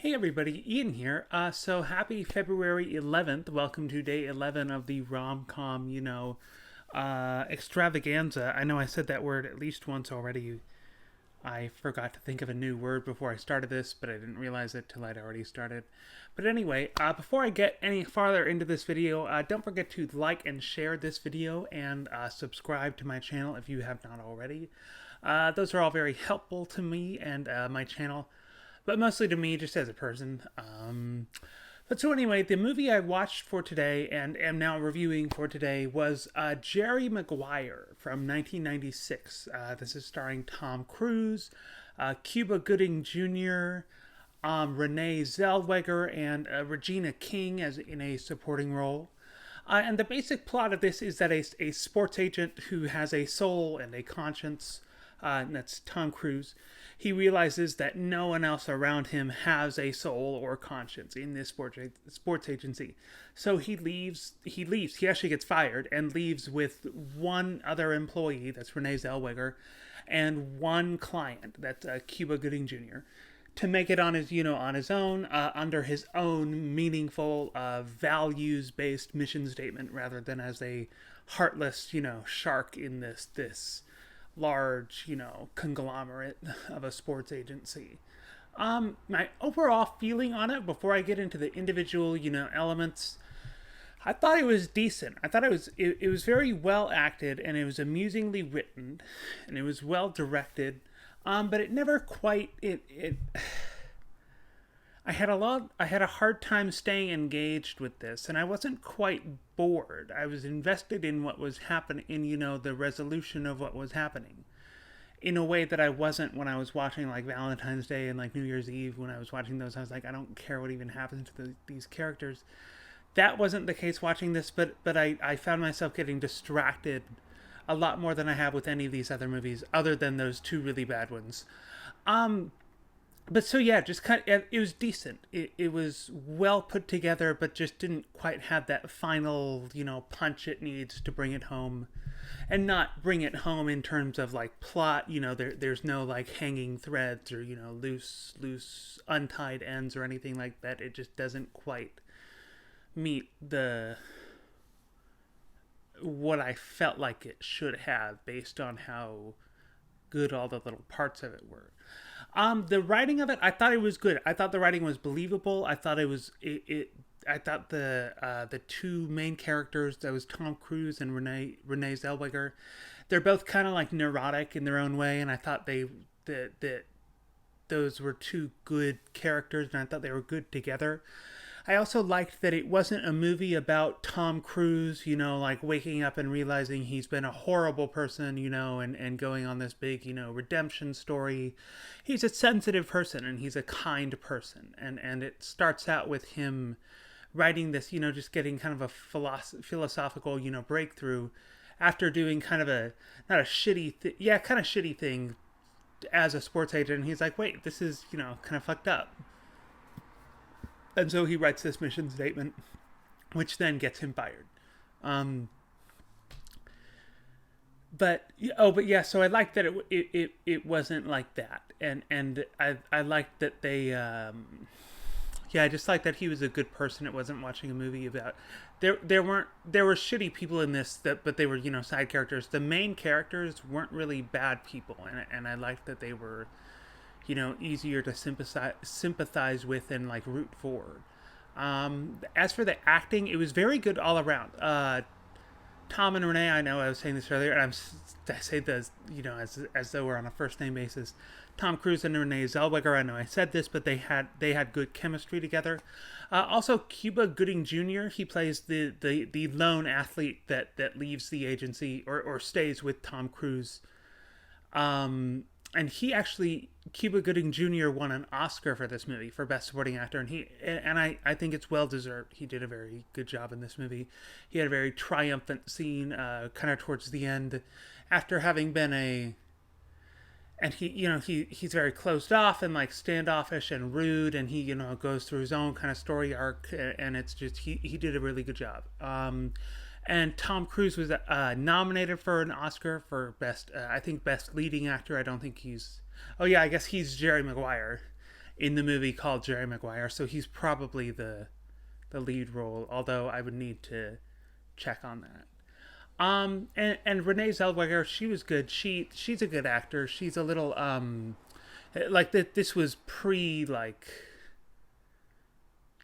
Hey everybody, Ian here. So happy February 11th. Welcome to day 11 of the romcom, extravaganza. I know I said that word at least once already. I forgot to think of a new word before I started this, but I didn't realize it till I'd already started. But anyway, before I get any farther into this video, don't forget to like and share this video and subscribe to my channel if you have not already. Those are all very helpful to me and my channel, but mostly to me just as a person. But so anyway, the movie I watched for today and am now reviewing for today was Jerry Maguire from 1996. This is starring Tom Cruise, Cuba Gooding Jr., Renee Zellwegger, and Regina King as in a supporting role. And the basic plot of this is that a sports agent who has a soul and a conscience, and that's Tom Cruise, he realizes that no one else around him has a soul or conscience in this sports agency. So he leaves. He actually gets fired and leaves with one other employee, that's Renee Zellweger, and one client, that's Cuba Gooding Jr., to make it on his own, under his own meaningful, values-based mission statement, rather than as a heartless, shark in this large, conglomerate of a sports agency. My overall feeling on it, before I get into the individual, elements, I thought it was decent. I thought it was very well acted, and it was amusingly written, and it was well directed. But it never quite it. I had a hard time staying engaged with this, and I wasn't quite bored. I was invested in what was happening, in the resolution of what was happening, in a way that I wasn't when I was watching like Valentine's Day and like New Year's Eve. When I was watching those, I was like, I don't care what even happens to these characters. That wasn't the case watching this, but I found myself getting distracted a lot more than I have with any of these other movies, other than those two really bad ones. But so yeah, just it was decent. It was well put together, but just didn't quite have that final, punch it needs to bring it home. And not bring it home in terms of like plot, there's no like hanging threads or, loose untied ends or anything like that. It just doesn't quite meet what I felt like it should have, based on how good all the little parts of it were. The writing of it, I thought it was good. I thought the writing was believable. I thought I thought the two main characters, that was Tom Cruise and Renee Zellweger, they're both kind of like neurotic in their own way, and I thought that those were two good characters, and I thought they were good together. I also liked that it wasn't a movie about Tom Cruise, like waking up and realizing he's been a horrible person, and going on this big, redemption story. He's a sensitive person, and he's a kind person. And it starts out with him writing this, just getting kind of a philosophical, breakthrough after doing kind of not a shitty, kind of shitty thing as a sports agent. And he's like, wait, this is, kind of fucked up. And so he writes this mission statement, which then gets him fired. But yeah. So I liked that it wasn't like that, and I liked that they. I just liked that he was a good person. It wasn't watching a movie about. There were shitty people in this, but they were side characters. The main characters weren't really bad people, and I liked that they were, easier to sympathize with and like root for. As for the acting, it was very good all around. Tom and Renee, I know I was saying this earlier, and I say this, as though we're on a first name basis. Tom Cruise and Renee Zellweger, I know I said this, but they had good chemistry together. Also, Cuba Gooding Jr., he plays the lone athlete that leaves the agency or stays with Tom Cruise. And he actually, Cuba Gooding Jr. won an Oscar for this movie for Best Supporting Actor, and I think it's well deserved. He did a very good job in this movie. He had a very triumphant scene, kind of towards the end, after having been and he's very closed off and like standoffish and rude, and he goes through his own kind of story arc, and it's just he did a really good job. And Tom Cruise was nominated for an Oscar for best leading actor. I don't think he's. Oh yeah, I guess he's Jerry Maguire in the movie called Jerry Maguire, so he's probably the lead role, although I would need to check on that. And Renee Zellwegger, she was good. She's a good actor. She's a little like that. This was pre like,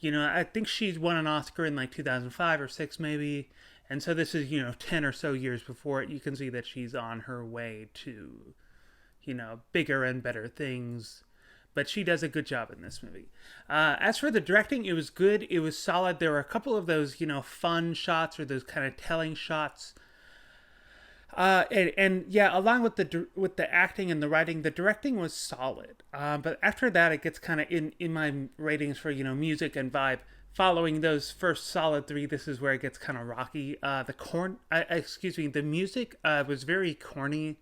I think she's won an Oscar in like 2005 or six maybe, and so this is 10 or so years before it. You can see that she's on her way to bigger and better things. But she does a good job in this movie. As for the directing, it was good. It was solid. There were a couple of those, fun shots or those kind of telling shots. And yeah, along with the acting and the writing, the directing was solid. But after that, it gets kind of in my ratings for music and vibe. Following those first solid three, this is where it gets kind of rocky. The music was very corny.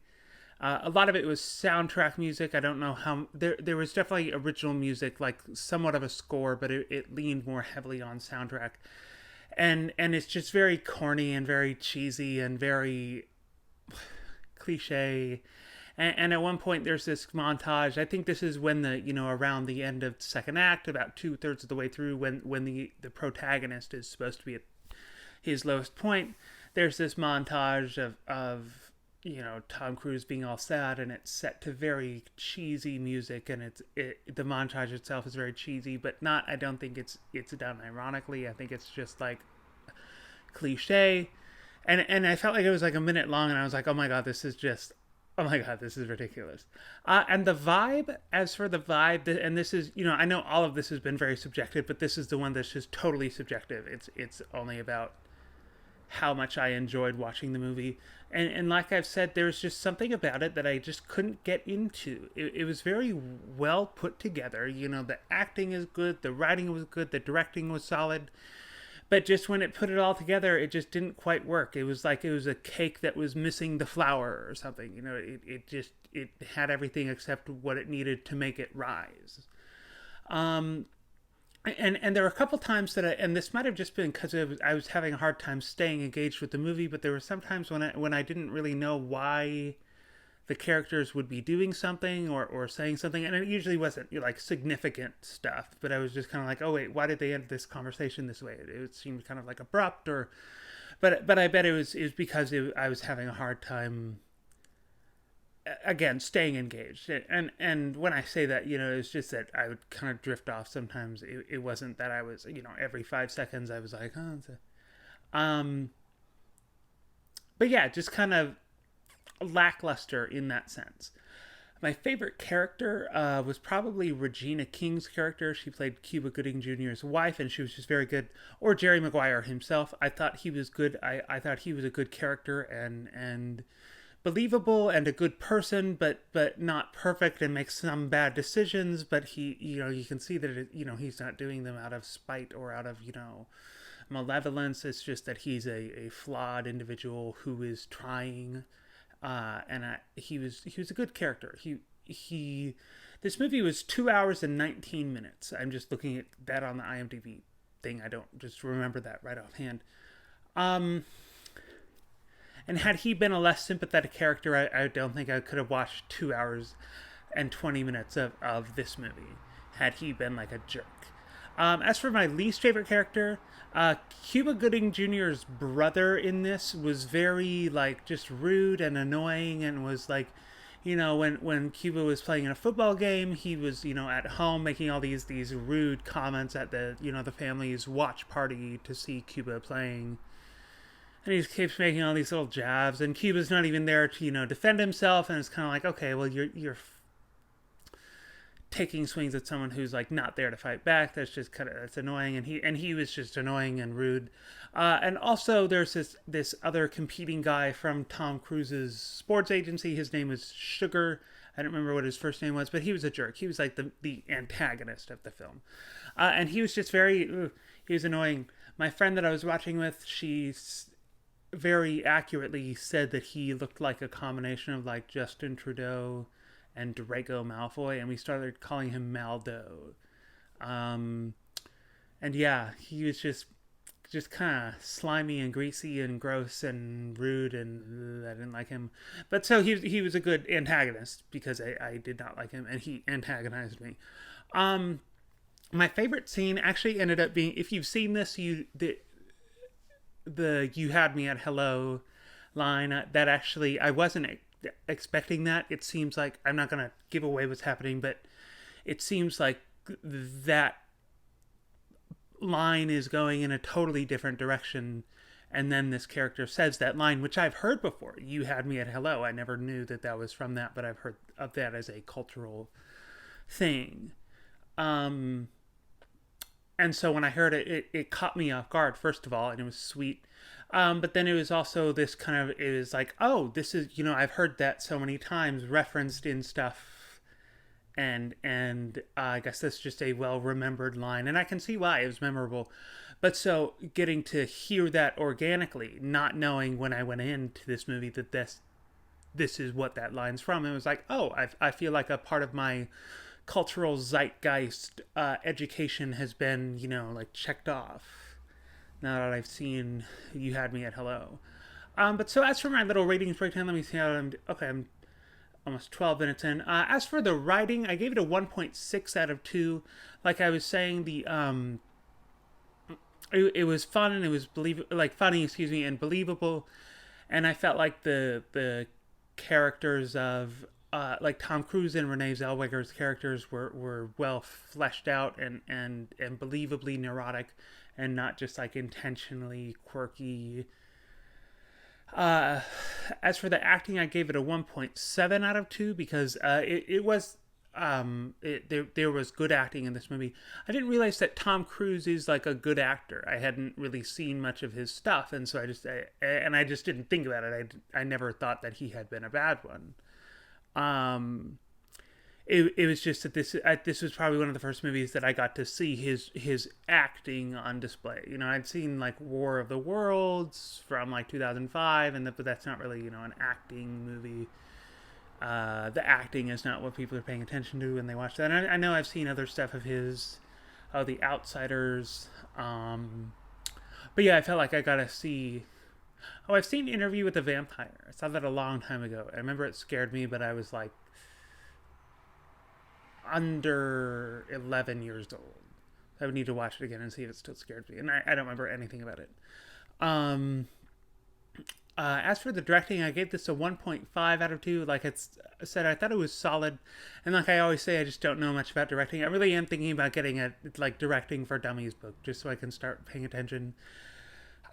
A lot of it was soundtrack music. I don't know how there was definitely original music, like somewhat of a score, but it leaned more heavily on soundtrack, and it's just very corny and very cheesy and very cliche. And at one point there's this montage. I think this is when around the end of the second act, about 2/3 of the way through, when the protagonist is supposed to be at his lowest point. There's this montage of Tom Cruise being all sad, and it's set to very cheesy music, and the montage itself is very cheesy, but not. I don't think it's done ironically. I think it's just like cliche, and I felt like it was like a minute long, and I was like, oh my god, this is ridiculous. And the vibe, as for the vibe, and this is I know all of this has been very subjective, but this is the one that's just totally subjective. It's only about how much I enjoyed watching the movie. And like I've said, there's just something about it that I just couldn't get into. It was very well put together. The acting is good, the writing was good, the directing was solid. But just when it put it all together, it just didn't quite work. It was like it was a cake that was missing the flour or something. It had everything except what it needed to make it rise. And there were a couple times and this might have just been because I was having a hard time staying engaged with the movie, but there were some times when I didn't really know why the characters would be doing something or saying something, and it usually wasn't like significant stuff, but I was just kind of like, oh wait, why did they end this conversation this way? It seemed kind of like abrupt, but I bet it was because I was having a hard time, again, staying engaged. And when I say that, it's just that I would kind of drift off sometimes. It wasn't that I was, every 5 seconds I was like, but yeah, just kind of lackluster in that sense. My favorite character was probably Regina King's character. She played Cuba Gooding Jr.'s wife, and she was just very good. Or Jerry Maguire himself. I thought he was good. I thought he was a good character and believable and a good person, but not perfect, and makes some bad decisions. But he, you can see that he's not doing them out of spite or out of malevolence. It's just that he's a flawed individual who is trying. He was a good character. This movie was 2 hours and 19 minutes. I'm just looking at that on the IMDb thing. I don't just remember that right offhand. And had he been a less sympathetic character, I don't think I could have watched 2 hours and 20 minutes of this movie, had he been like a jerk. As for my least favorite character, Cuba Gooding Jr.'s brother in this was very like just rude and annoying, and was like, when Cuba was playing in a football game, he was at home making all these rude comments at the the family's watch party to see Cuba playing, and he just keeps making all these little jabs, and Cuba's not even there to defend himself, and it's kind of like, okay, well you're taking swings at someone who's like not there to fight back. That's annoying, and he was just annoying and rude. And also there's this other competing guy from Tom Cruise's sports agency. His name was Sugar. I don't remember what his first name was, but he was a jerk. He was like the antagonist of the film, and he was just he was annoying. My friend that I was watching with, she very accurately said that he looked like a combination of like Justin Trudeau and Draco Malfoy, and we started calling him Maldo. And yeah, he was just kind of slimy and greasy and gross and rude, and I didn't like him. But so he was a good antagonist, because I did not like him, and he antagonized me. Um, my favorite scene actually ended up being, if you've seen this, the "you had me at hello" line, that actually I wasn't expecting that. It seems like, I'm not gonna give away what's happening, but it seems like that line is going in a totally different direction, and then this character says that line, which I've heard before. "You had me at hello." I never knew that that was from that, but I've heard of that as a cultural thing. Um, and so when I heard it, it caught me off guard, first of all, and it was sweet. But then it was also this kind of, it was like, oh, this is, I've heard that so many times referenced in stuff, and I guess that's just a well remembered line, and I can see why it was memorable. But so getting to hear that organically, not knowing when I went into this movie that this is what that line's from, it was like, oh, I feel like a part of my cultural zeitgeist education has been, like, checked off now that I've seen "You Had Me at Hello." But so as for my little ratings breakdown, let me see how I'm almost 12 minutes in. As for the writing, I gave it a 1.6 out of 2. Like I was saying, it was fun, and it was funny, and believable. And I felt like the characters of like Tom Cruise and Renee Zellweger's characters were well fleshed out and believably neurotic, and not just like intentionally quirky. As for the acting, I gave it a 1.7 out of 2 because it was there was good acting in this movie. I didn't realize that Tom Cruise is like a good actor. I hadn't really seen much of his stuff, and so I just didn't think about it. I never thought that he had been a bad one. Um, it was just that this was probably one of the first movies that I got to see his acting on display. I'd seen like War of the Worlds from like 2005, but that's not really an acting movie. The acting is not what people are paying attention to when they watch that. And I know I've seen other stuff of his, The Outsiders. But yeah, I felt like I got to see. Oh, I've seen Interview with the Vampire. I saw that a long time ago. I remember it scared me, but I was like under 11 years old. I would need to watch it again and see if it still scared me. And I don't remember anything about it. As for the directing, I gave this a 1.5 out of 2. Like I said, I thought it was solid. And like I always say, I just don't know much about directing. I really am thinking about getting a like Directing for Dummies book just so I can start paying attention.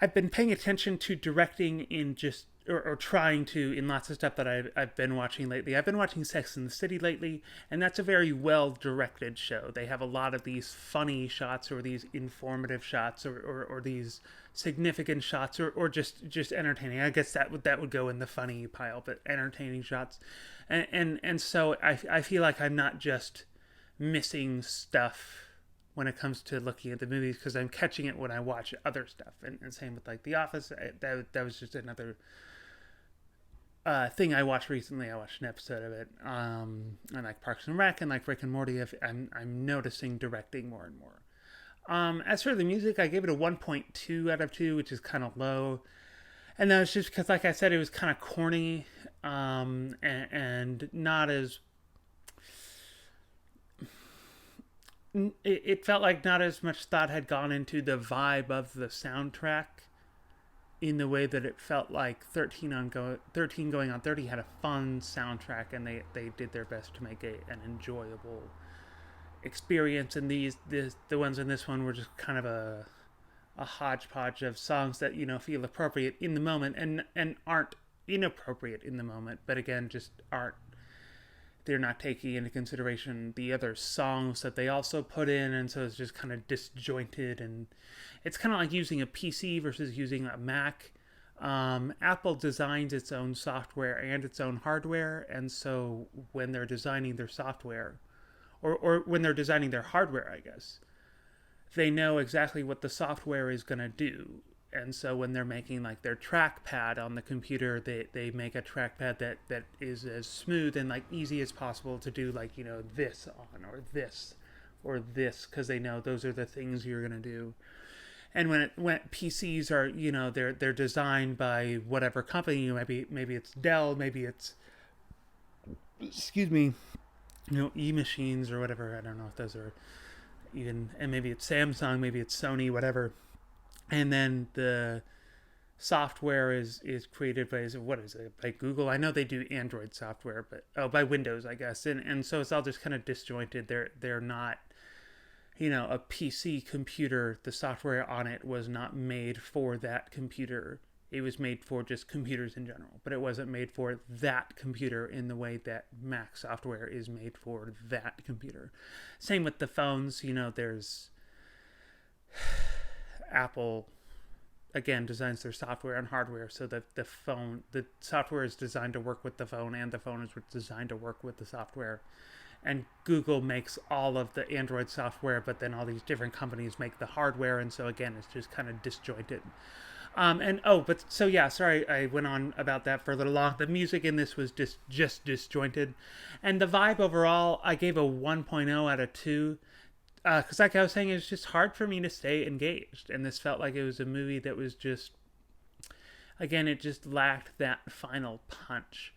I've been paying attention to directing in just, or trying to, in lots of stuff that I've been watching lately. I've been watching Sex and the City lately, and that's a very well directed show. They have a lot of these funny shots, or these informative shots, or these significant shots, or just entertaining. I guess that would go in the funny pile, but entertaining shots. And so I feel like I'm not just missing stuff when it comes to looking at the movies, because I'm catching it when I watch other stuff. And same with like The Office. That was just another thing I watched recently. I watched an episode of it. And like Parks and Rec and like Rick and Morty, I'm noticing directing more and more. As for the music, I gave it a 1.2 out of 2, which is kind of low. And that was just because, like I said, it was kind of corny, and not as... It felt like not as much thought had gone into the vibe of the soundtrack, in the way that it felt like 13 going on 30 had a fun soundtrack, and they did their best to make an enjoyable experience. And the ones in this one were just kind of a hodgepodge of songs that feel appropriate in the moment, and aren't inappropriate in the moment, but again just aren't. They're not taking into consideration the other songs that they also put in, and so it's just kind of disjointed, and it's kind of like using a PC versus using a Mac. Apple designs its own software and its own hardware, and so when they're designing their software, or when they're designing their hardware, I guess, they know exactly what the software is going to do. And so when they're making like their trackpad on the computer, they make a trackpad that is as smooth and like easy as possible to do, like this on, or this, because they know those are the things you're gonna do. And when PCs are they're designed by whatever company, maybe it's Dell, maybe it's e-machines or whatever. I don't know if those are even, and maybe it's Samsung, maybe it's Sony, whatever. And then the software is created by, what is it, by Google. I know they do Android software, but by Windows, I guess. And so it's all just kind of disjointed. They're not, a PC computer. The software on it was not made for that computer. It was made for just computers in general, but it wasn't made for that computer in the way that Mac software is made for that computer. Same with the phones. There's Apple, again, designs their software and hardware so that the software is designed to work with the phone, and the phone is designed to work with the software. And Google makes all of the Android software, but then all these different companies make the hardware, and so again, it's just kind of disjointed. Sorry, I went on about that for a little long. The music in this was just disjointed, and the vibe overall, I gave a 1.0 out of 2. Because like I was saying, it was just hard for me to stay engaged, and this felt like it was a movie that was just, again, it just lacked that final punch.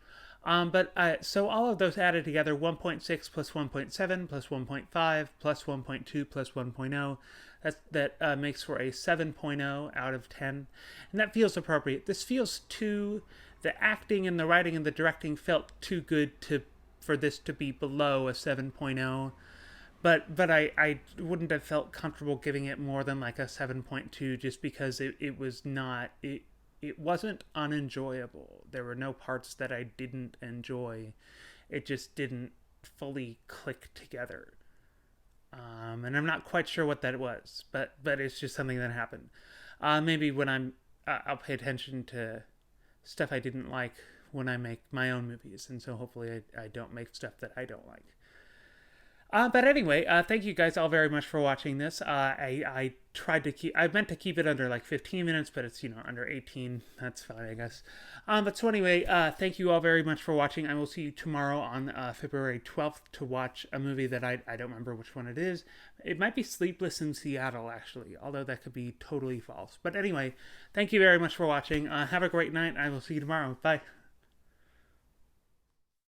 So all of those added together, 1.6 plus 1.7 plus 1.5 plus 1.2 plus 1.0, that makes for a 7.0 out of 10, and that feels appropriate. This feels the acting and the writing and the directing felt too good for this to be below a 7.0. But I wouldn't have felt comfortable giving it more than like a 7.2, just because it was not, it wasn't unenjoyable. There were no parts that I didn't enjoy. It just didn't fully click together. And I'm not quite sure what that was, but it's just something that happened. Maybe when I'll pay attention to stuff I didn't like when I make my own movies, and so hopefully I don't make stuff that I don't like. But anyway, thank you guys all very much for watching this. I meant to keep it under like 15 minutes, but it's, under 18. That's fine, I guess. So anyway, thank you all very much for watching. I will see you tomorrow on February 12th to watch a movie that I don't remember which one it is. It might be Sleepless in Seattle, actually, although that could be totally false. But anyway, thank you very much for watching. Have a great night. I will see you tomorrow. Bye.